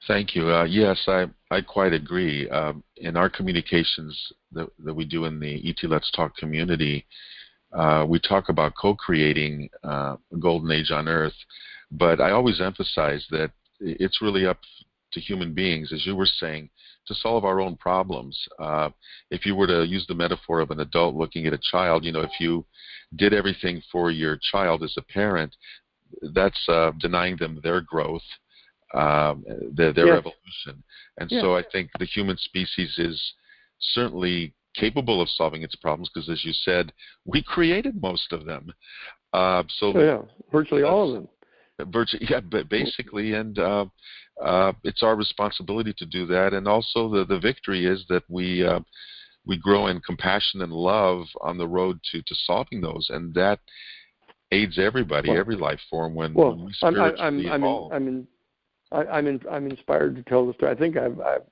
Thank you. Yes, I quite agree. In our communications that we do in the ET Let's Talk community, we talk about co-creating a golden age on Earth, but I always emphasize that it's really up to human beings, as you were saying, to solve our own problems. If you were to use the metaphor of an adult looking at a child, if you did everything for your child as a parent, that's denying them their growth, their Yes. evolution. And Yeah. so I think the human species is certainly capable of solving its problems because, as you said, we created most of them. So yeah, virtually all of them. Yeah, but basically, and it's our responsibility to do that. And also, the victory is that we grow in compassion and love on the road to solving those, and that aids everybody, every life form when we spiritually evolve. I'm inspired to tell the story. I think I've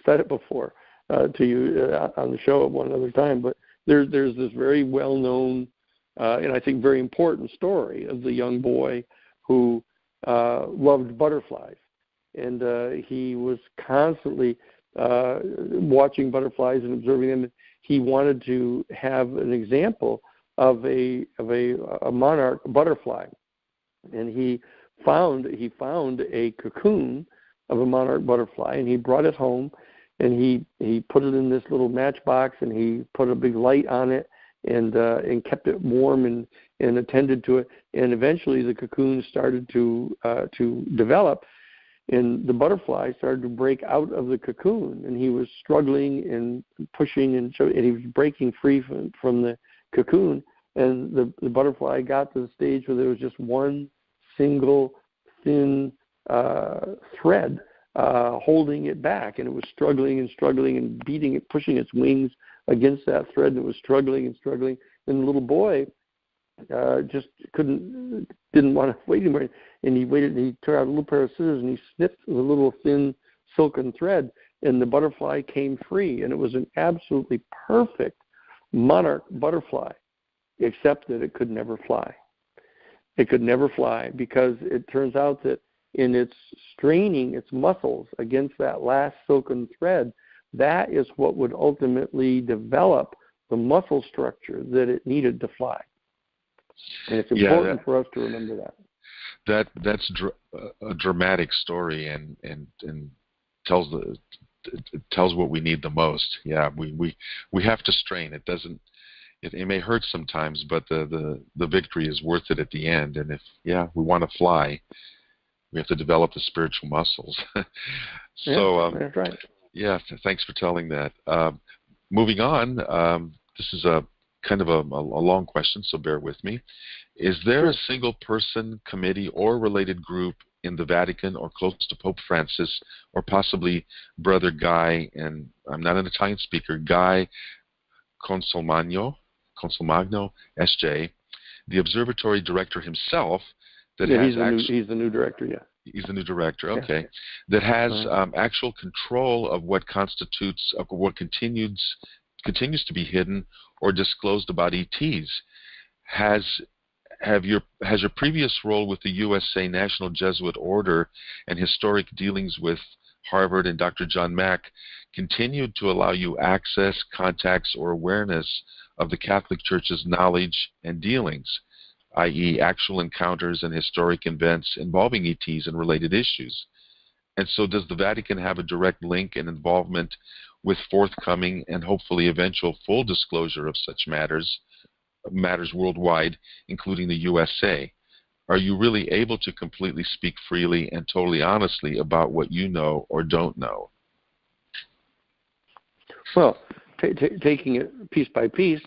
said it before to you on the show at one other time, but there's this very well-known and I think very important story of the young boy who loved butterflies, and he was constantly watching butterflies and observing them. He wanted to have an example of a monarch butterfly, and he found a cocoon of a monarch butterfly, and he brought it home, and he put it in this little matchbox, and he put a big light on it, and kept it warm and attended to it, and eventually the cocoon started to develop, and the butterfly started to break out of the cocoon, and he was struggling and pushing, and he was breaking free from the cocoon, and the butterfly got to the stage where there was just one single thin thread holding it back, and it was struggling and beating it, pushing its wings against that thread, and it was struggling, and the little boy just didn't want to wait anymore, and he waited, and he took out a little pair of scissors, and he snipped the little thin silken thread, and the butterfly came free, and it was an absolutely perfect monarch butterfly, except that it could never fly. It could never fly because it turns out that in its straining its muscles against that last silken thread, that is what would ultimately develop the muscle structure that it needed to fly. And it's important for us to remember that. That's a dramatic story and tells what we need the most. Yeah, we have to strain. It may hurt sometimes, but the victory is worth it at the end. And if we want to fly, we have to develop the spiritual muscles. So that's right. Yeah, thanks for telling that. Moving on, this is a kind of a long question, so bear with me. Is there a single person, committee, or related group in the Vatican or close to Pope Francis, or possibly Brother Guy, and I'm not an Italian speaker, Guy Consolmagno, SJ, the observatory director himself, that has he's the new director, He's the new director, okay. That has actual control of what constitutes, of what continues to be hidden or disclosed about ETs. Has your previous role with the USA National Jesuit Order and historic dealings with Harvard and Dr. John Mack continued to allow you access, contacts, or awareness of the Catholic Church's knowledge and dealings, i.e. actual encounters and historic events involving ETs and related issues? And so does the Vatican have a direct link and involvement with forthcoming and hopefully eventual full disclosure of such matters worldwide, including the USA? Are you really able to completely speak freely and totally honestly about what you know or don't know? Well, taking it piece by piece,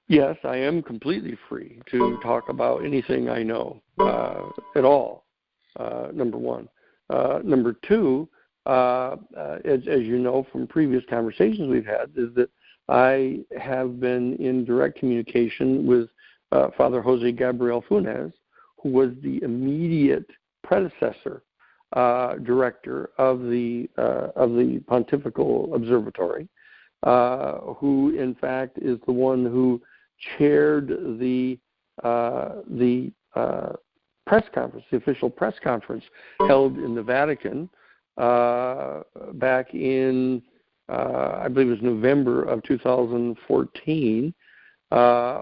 yes, I am completely free to talk about anything I know at all, number one. Number two, as you know from previous conversations we've had, is that I have been in direct communication with Father Jose Gabriel Funes, who was the immediate predecessor director of the Pontifical Observatory, who in fact is the one who chaired the press conference, the official press conference held in the Vatican back in, I believe it was November of 2014,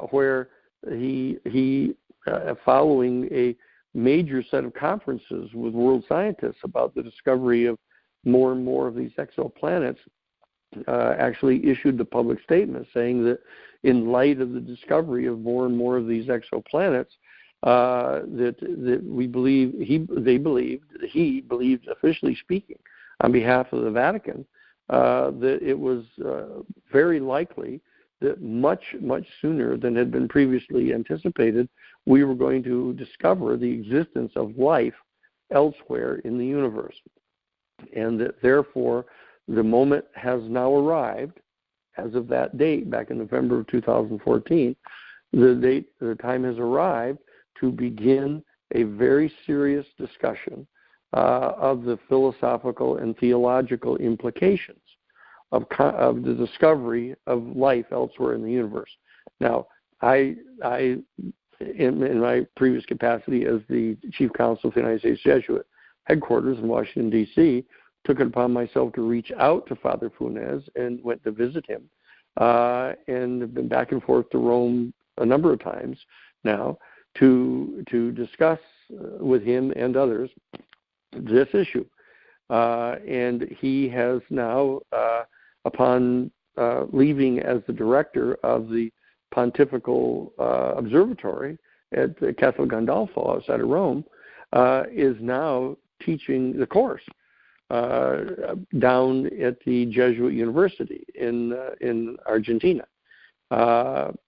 where he following a major set of conferences with world scientists about the discovery of more and more of these exoplanets, actually issued the public statement saying that in light of the discovery of more and more of these exoplanets, that we believe he believed, officially speaking, on behalf of the Vatican, that it was very likely that much sooner than had been previously anticipated, we were going to discover the existence of life elsewhere in the universe, and that therefore the moment has now arrived. As of that date, back in November of 2014, the time has arrived to begin a very serious discussion of the philosophical and theological implications of the discovery of life elsewhere in the universe. Now, I in my previous capacity as the Chief Counsel of the United States Jesuit headquarters in Washington, D.C., took it upon myself to reach out to Father Funes and went to visit him, and have been back and forth to Rome a number of times now to discuss with him and others this issue. And he has now, upon leaving as the director of the Pontifical Observatory at Castel Gandolfo outside of Rome, is now teaching the course down at the Jesuit University in Argentina.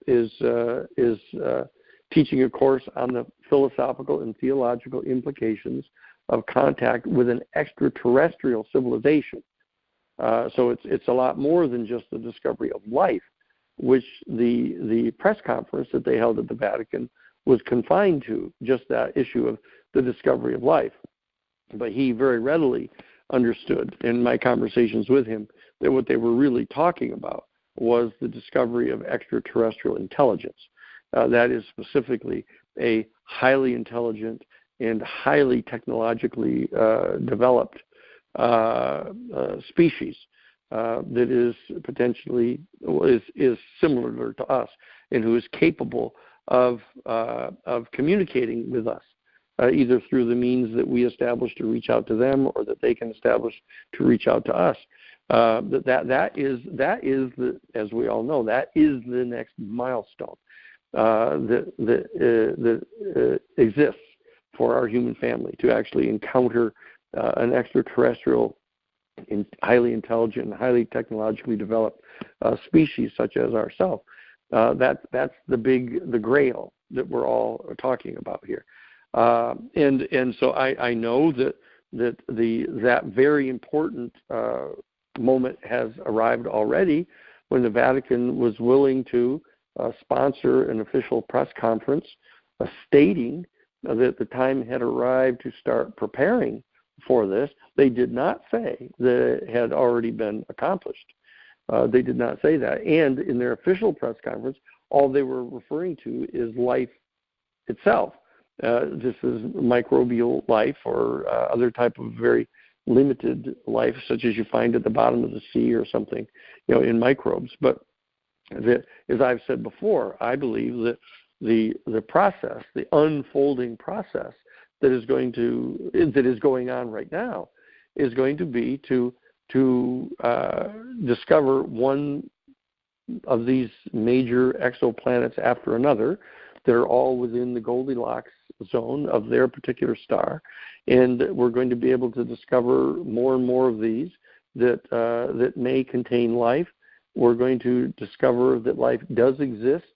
Is teaching a course on the philosophical and theological implications of contact with an extraterrestrial civilization. So it's a lot more than just the discovery of life, which the press conference that they held at the Vatican was confined to, just that issue of the discovery of life. But he very readily understood in my conversations with him that what they were really talking about was the discovery of extraterrestrial intelligence. That is specifically a highly intelligent and highly technologically developed species that is potentially is similar to us and who is capable of communicating with us, either through the means that we establish to reach out to them or that they can establish to reach out to us. That is the, as we all know, that is the next milestone that exists for our human family, to actually encounter an extraterrestrial, highly intelligent, and highly technologically developed species such as ourselves. That's the grail that we're all talking about here. And so I know that very important moment has arrived already, when the Vatican was willing to sponsor an official press conference stating that the time had arrived to start preparing for this. They did not say that it had already been accomplished. They did not say that. And in their official press conference, all they were referring to is life itself. This is microbial life or other type of very limited life, such as you find at the bottom of the sea or something, in microbes. But as I've said before, I believe that the process, the unfolding process that is going on right now, is going to be to discover one of these major exoplanets after another that are all within the Goldilocks zone of their particular star, and we're going to be able to discover more and more of these that may contain life. We're going to discover that life does exist,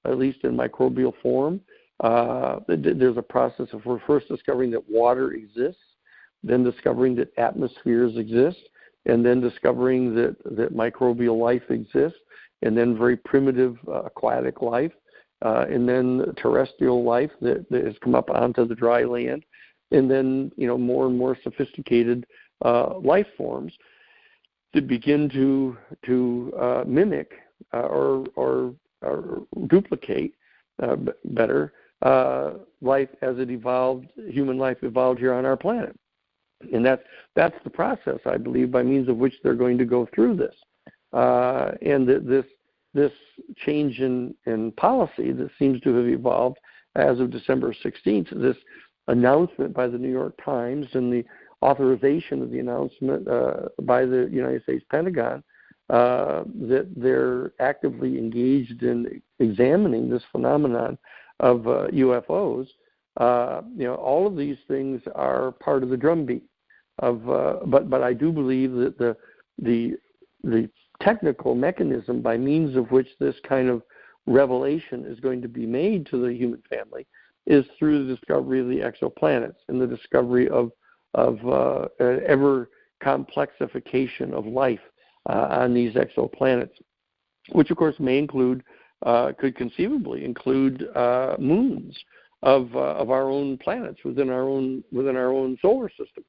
at least in microbial form. There's a process of we're first discovering that water exists, then discovering that atmospheres exist, and then discovering that microbial life exists, and then very primitive aquatic life, and then terrestrial life that has come up onto the dry land, and then more and more sophisticated life forms that begin to mimic or duplicate better life as it evolved, human life evolved here on our planet. And that's the process, I believe, by means of which they're going to go through this. And this change in policy that seems to have evolved as of December 16th, this announcement by the New York Times and the authorization of the announcement by the United States Pentagon that they're actively engaged in examining this phenomenon of UFOs. All of these things are part of the drumbeat of, but I do believe that the technical mechanism by means of which this kind of revelation is going to be made to the human family is through the discovery of the exoplanets and the discovery of ever complexification of life on these exoplanets, which of course may include, could conceivably include moons of our own planets within our own solar system.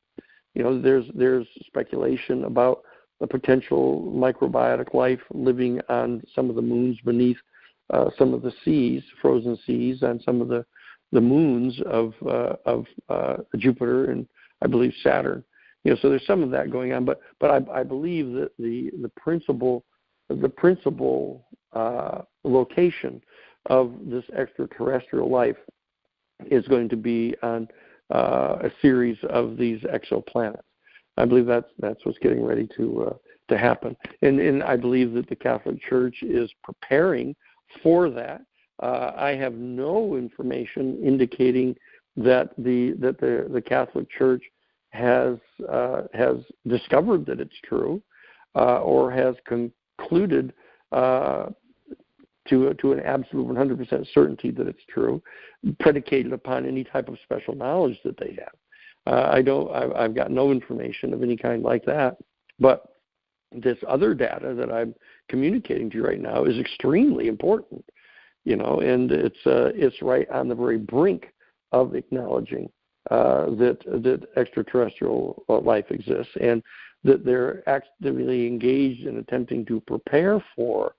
There's speculation about the potential microbiotic life living on some of the moons beneath some of the seas, frozen seas, on some of the moons of Jupiter and I believe Saturn. So there's some of that going on, but I believe that the principal location of this extraterrestrial life is going to be on a series of these exoplanets. I believe that's what's getting ready to happen, and I believe that the Catholic Church is preparing for that. I have no information indicating that the Catholic Church has discovered that it's true, or has concluded to an absolute 100% certainty that it's true, predicated upon any type of special knowledge that they have. I've got no information of any kind like that. But this other data that I'm communicating to you right now is extremely important, and it's right on the very brink of acknowledging that extraterrestrial life exists, and that they're actively engaged in attempting to prepare for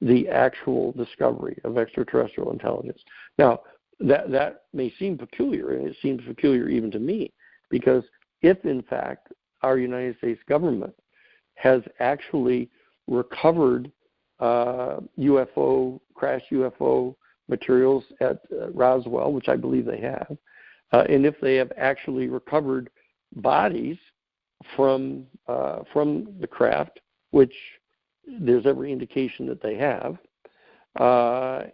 the actual discovery of extraterrestrial intelligence. Now, that may seem peculiar, and it seems peculiar even to me, because if, in fact, our United States government has actually recovered crashed UFO materials at Roswell, which I believe they have, and if they have actually recovered bodies from the craft, which there's every indication that they have,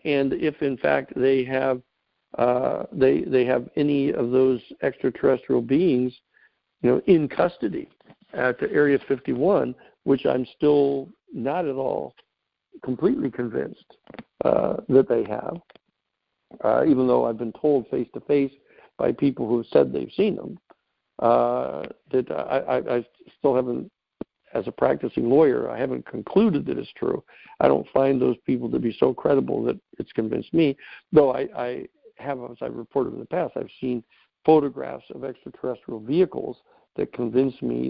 and if in fact they have any of those extraterrestrial beings, in custody at Area 51, which I'm still not at all completely convinced that they have, even though I've been told face to face by people who have said they've seen them, that I still haven't, as a practicing lawyer, I haven't concluded that it's true. I don't find those people to be so credible that it's convinced me, though I have, as I've reported in the past, I've seen photographs of extraterrestrial vehicles that convince me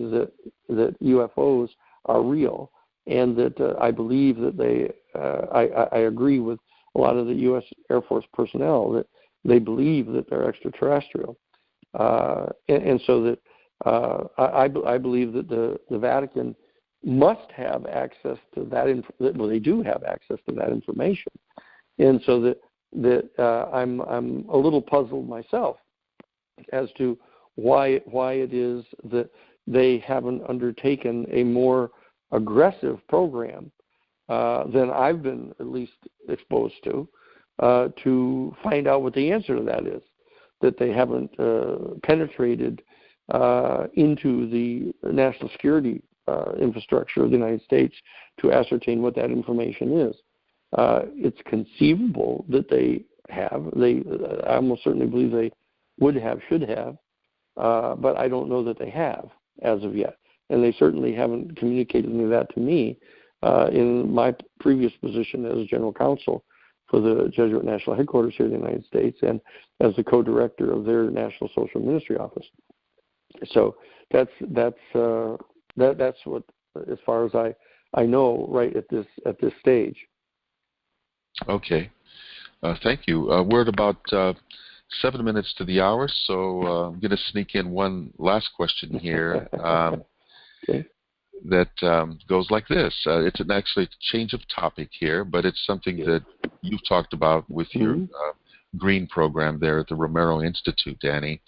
that UFOs are real, and that I believe that I agree with a lot of the U.S. Air Force personnel that they believe that they're extraterrestrial, and so that I believe that the Vatican must have access to that. Well, they do have access to that information, and so that I'm a little puzzled myself as to why it is that they haven't undertaken a more aggressive program than I've been at least exposed to find out what the answer to that is. That they haven't penetrated into the national security infrastructure of the United States to ascertain what that information is. It's conceivable that they have. I almost certainly believe they would have, should have, but I don't know that they have as of yet. And they certainly haven't communicated any of that to me in my previous position as general counsel for the Jesuit National Headquarters here in the United States, and as the co-director of their National Social Ministry Office. So that's what, as far as I know, right at this stage. Okay, thank you. Word about 7 minutes to the hour, so I'm going to sneak in one last question here. Okay. That goes like this. It's actually a change of topic here, but it's something that you've talked about with your green program there at the Romero Institute, Danny.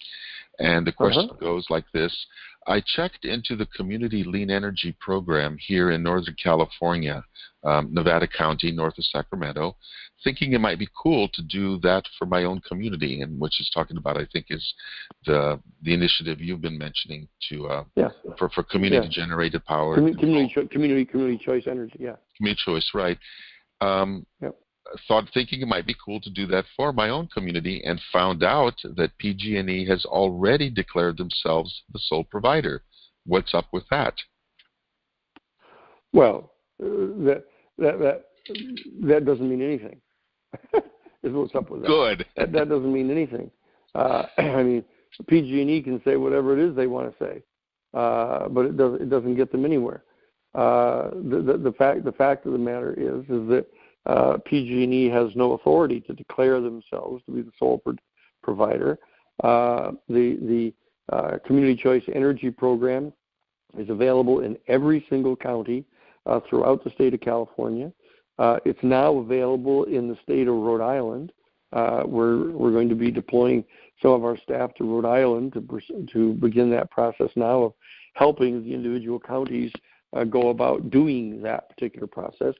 And the question goes like this. I checked into the Community Lean Energy Program here in Northern California, Nevada County, north of Sacramento, thinking it might be cool to do that for my own community, and what she's talking about, I think, is the initiative you've been mentioning to for community-generated power. Community choice energy, Community choice, right. Thinking it might be cool to do that for my own community, and found out that PG&E has already declared themselves the sole provider. What's up with that? Well, that doesn't mean anything. Is what's up with that. Good. That doesn't mean anything. I mean, PG&E can say whatever it is they want to say, but it doesn't get them anywhere. The fact of the matter is that PG&E has no authority to declare themselves to be the sole provider. The Community Choice Energy Program is available in every single county throughout the state of California. It's now available in the state of Rhode Island. We're going to be deploying some of our staff to Rhode Island to begin that process now of helping the individual counties go about doing that particular process.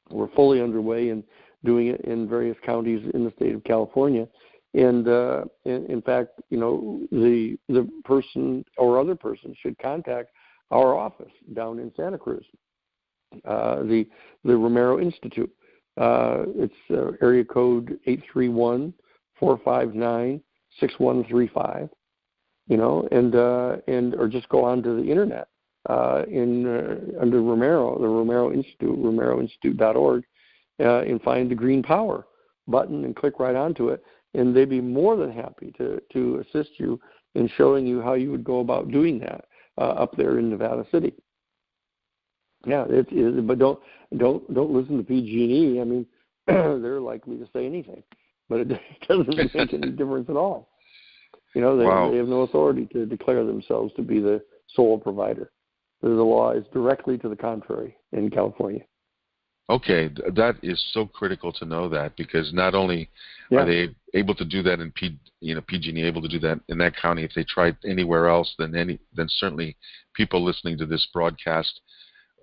We're fully underway in doing it in various counties in the state of California. And in fact, the person or other person should contact our office down in Santa Cruz, the Romero Institute. It's area code 831-459-6135. Or just go onto the internet under Romero, the Romero Institute, romeroinstitute.org, and find the green power button and click right onto it. And they'd be more than happy to assist you in showing you how you would go about doing that up there in Nevada City. Yeah, but don't listen to PG&E. I mean, they're likely to say anything, but it doesn't make any difference at all. They have no authority to declare themselves to be the sole provider. The law is directly to the contrary in California. Okay, that is so critical to know that, because not only are they able to do that in PG&E able to do that in that county, if they tried anywhere else, then certainly people listening to this broadcast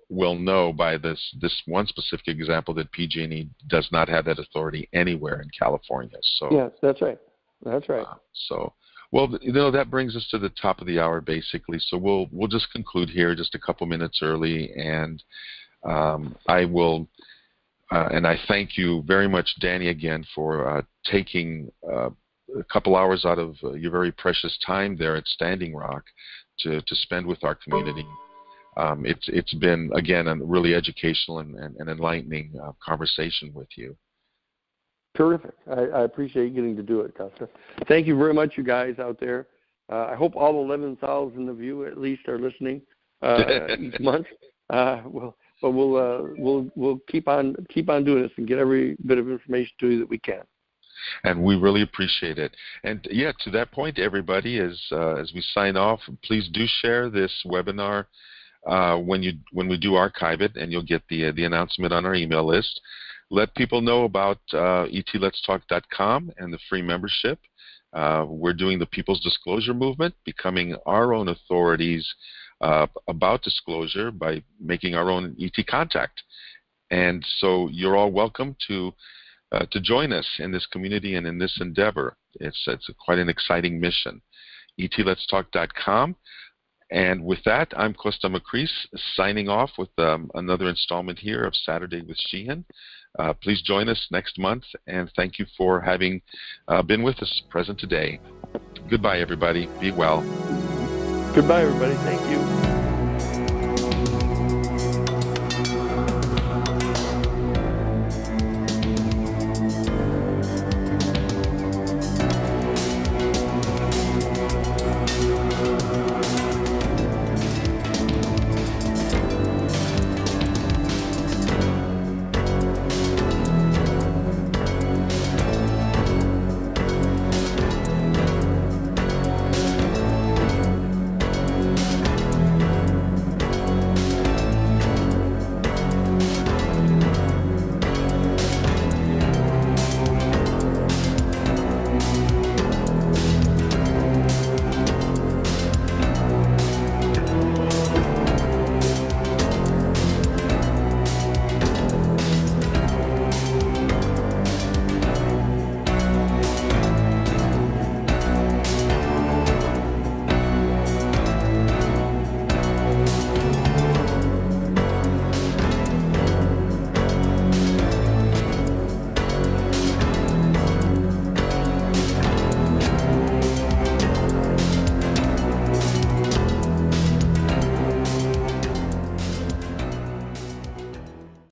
will know by this one specific example that PG&E does not have that authority anywhere in California. So yes, that's right. That's right. Well, that brings us to the top of the hour, basically. So we'll just conclude here, just a couple minutes early, and I will, and I thank you very much, Danny, again for taking a couple hours out of your very precious time there at Standing Rock to spend with our community. It's been, again, a really educational and enlightening conversation with you. Terrific. I appreciate getting to do it, Costa. Thank you very much, you guys out there. I hope all 11,000 of you at least are listening each month. We'll keep on doing this and get every bit of information to you that we can. And we really appreciate it. And to that point, everybody, as we sign off, please do share this webinar when we do archive it, and you'll get the announcement on our email list. Let people know about etletstalk.com and the free membership. We're doing the People's Disclosure Movement, becoming our own authorities about disclosure by making our own ET contact. And so you're all welcome to join us in this community and in this endeavor. It's quite an exciting mission. etletstalk.com. And with that, I'm Costa Macris, signing off with another installment here of Saturday with Sheehan. Please join us next month, and thank you for having been with us present today. Goodbye, everybody. Be well. Goodbye, everybody. Thank you.